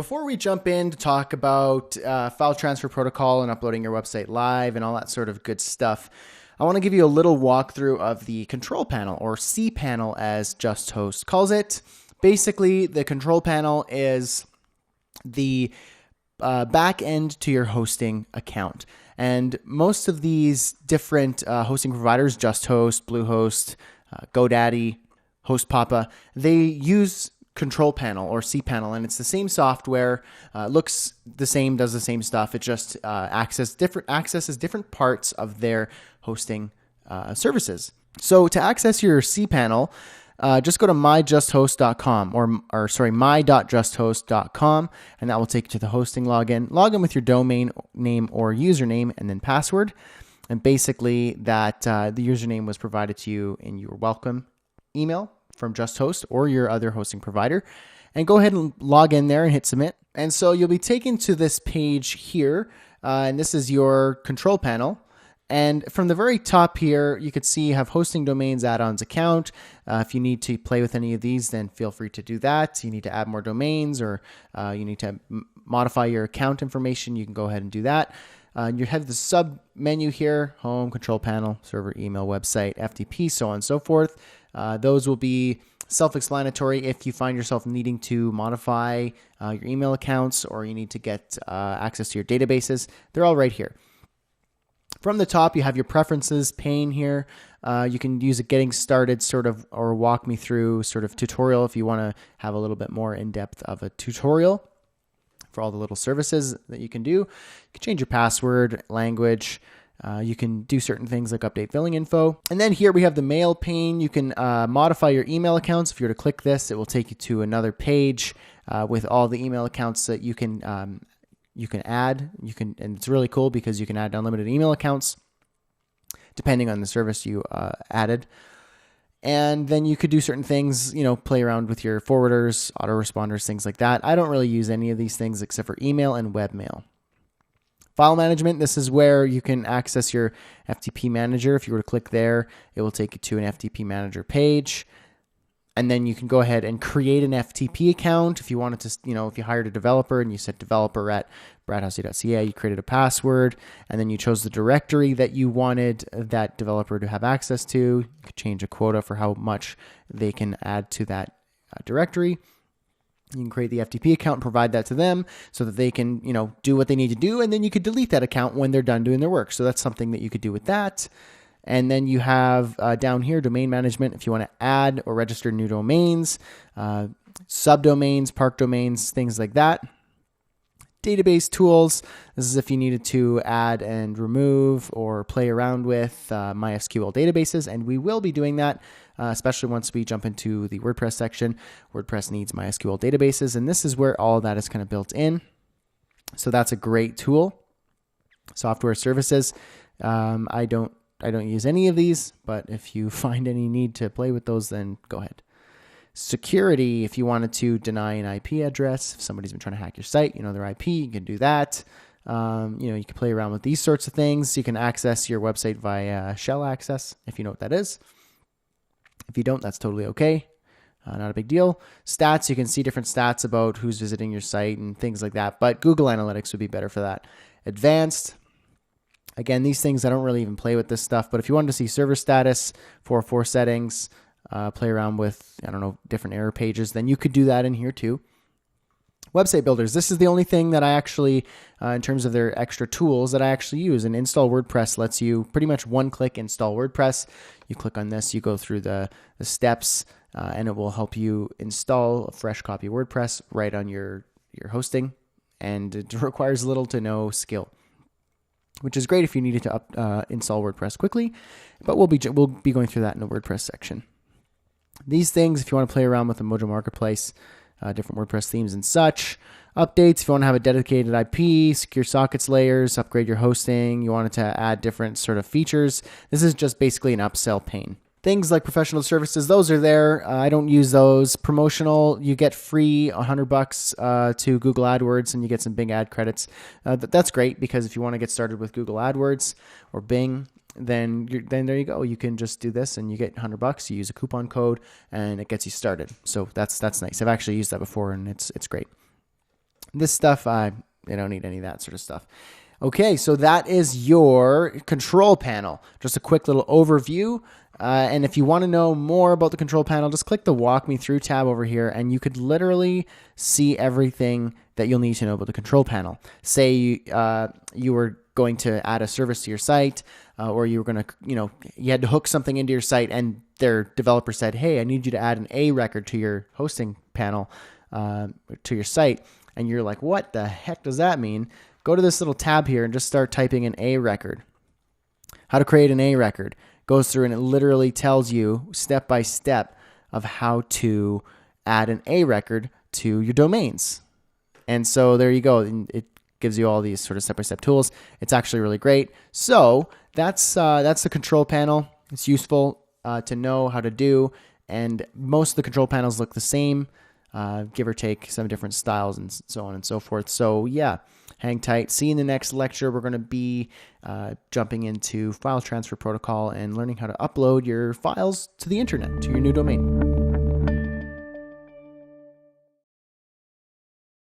before we jump in to talk about file transfer protocol and uploading your website live and all that sort of good stuff, I want to give you a little walkthrough of the control panel, or cPanel as JustHost calls it. Basically, the control panel is the back end to your hosting account. And most of these different hosting providers, JustHost, Bluehost, GoDaddy, HostPapa, they use control panel or cPanel, and it's the same software, looks the same, does the same stuff. It just accesses different parts of their hosting services. So to access your cPanel, just go to my.justhost.com or my.justhost.com, and that will take you to the hosting login. Log in with your domain name or username and then password. And basically that the username was provided to you in your welcome email from JustHost or your other hosting provider. And go ahead and log in there and hit submit. And so you'll be taken to this page here, and this is your control panel. And from the very top here, you could see you have hosting domains add-ons account. If you need to play with any of these, then feel free to do that. You need to add more domains, or you need to modify your account information, you can go ahead and do that. You have the sub menu here: home, control panel, server, email, website, FTP, so on and so forth. Those will be self-explanatory if you find yourself needing to modify your email accounts, or you need to get access to your databases. They're all right here. From the top, you have your preferences pane here. You can use a getting started sort of, or walk me through sort of tutorial if you want to have a little bit more in-depth of a tutorial for all the little services that you can do. You can change your password, language. You can do certain things like update billing info. And then here we have the mail pane. You can modify your email accounts. If you were to click this, it will take you to another page with all the email accounts that you can add. And it's really cool because you can add unlimited email accounts depending on the service you added. And then you could do certain things, play around with your forwarders, autoresponders, things like that. I don't really use any of these things except for email and webmail. File management, this is where you can access your FTP manager. If you were to click there, it will take you to an FTP manager page. And then you can go ahead and create an FTP account. If you wanted to, if you hired a developer and you said developer at bradhussey.ca, you created a password, and then you chose the directory that you wanted that developer to have access to. You could change a quota for how much they can add to that directory. You can create the FTP account and provide that to them so that they can, do what they need to do. And then you could delete that account when they're done doing their work. So that's something that you could do with that. And then you have down here, domain management, if you want to add or register new domains, subdomains, park domains, things like that. Database tools, this is if you needed to add and remove or play around with MySQL databases, and we will be doing that, especially once we jump into the WordPress section. WordPress needs MySQL databases, and this is where all that is kind of built in. So that's a great tool. Software services, I don't use any of these, but if you find any need to play with those, then go ahead. Security, if you wanted to deny an IP address, if somebody's been trying to hack your site, their IP, you can do that. You can play around with these sorts of things. You can access your website via shell access, if you know what that is. If you don't, that's totally okay. Not a big deal. Stats, you can see different stats about who's visiting your site and things like that, but Google Analytics would be better for that. Advanced, again, these things, I don't really even play with this stuff, but if you wanted to see server status, 404 settings, play around with, different error pages, then you could do that in here too. Website builders, this is the only thing that I actually, in terms of their extra tools, that I actually use. And Install WordPress lets you pretty much one-click install WordPress. You click on this, you go through the steps, and it will help you install a fresh copy of WordPress right on your hosting. And it requires little to no skill, which is great if you needed to install WordPress quickly, but we'll be going through that in the WordPress section. These things, if you want to play around with the Mojo Marketplace, different WordPress themes and such. Updates, if you want to have a dedicated IP, secure sockets layers, upgrade your hosting, you wanted to add different sort of features. This is just basically an upsell pane. Things like professional services, those are there. I don't use those. Promotional, you get free $100 to Google AdWords, and you get some Bing ad credits. That's great, because if you want to get started with Google AdWords or Bing, then there you go. You can just do this and you get $100. You use a coupon code and it gets you started. So that's nice. I've actually used that before and it's great. This stuff, I don't need any of that sort of stuff. Okay, so that is your control panel. Just a quick little overview. And if you want to know more about the control panel, just click the Walk Me Through tab over here, and you could literally see everything that you'll need to know about the control panel. Say you were going to add a service to your site, or you were going to, you had to hook something into your site, and their developer said, hey, I need you to add an A record to your hosting panel, to your site. And you're like, what the heck does that mean? Go to this little tab here and just start typing an A record. How to create an A record. Goes through and it literally tells you step by step of how to add an A record to your domains. And so there you go. And it gives you all these sort of step-by-step tools. It's actually really great. So that's the control panel. It's useful to know how to do. And most of the control panels look the same, give or take some different styles and so on and so forth. So yeah, hang tight. See you in the next lecture. We're going to be jumping into file transfer protocol and learning how to upload your files to the internet, to your new domain.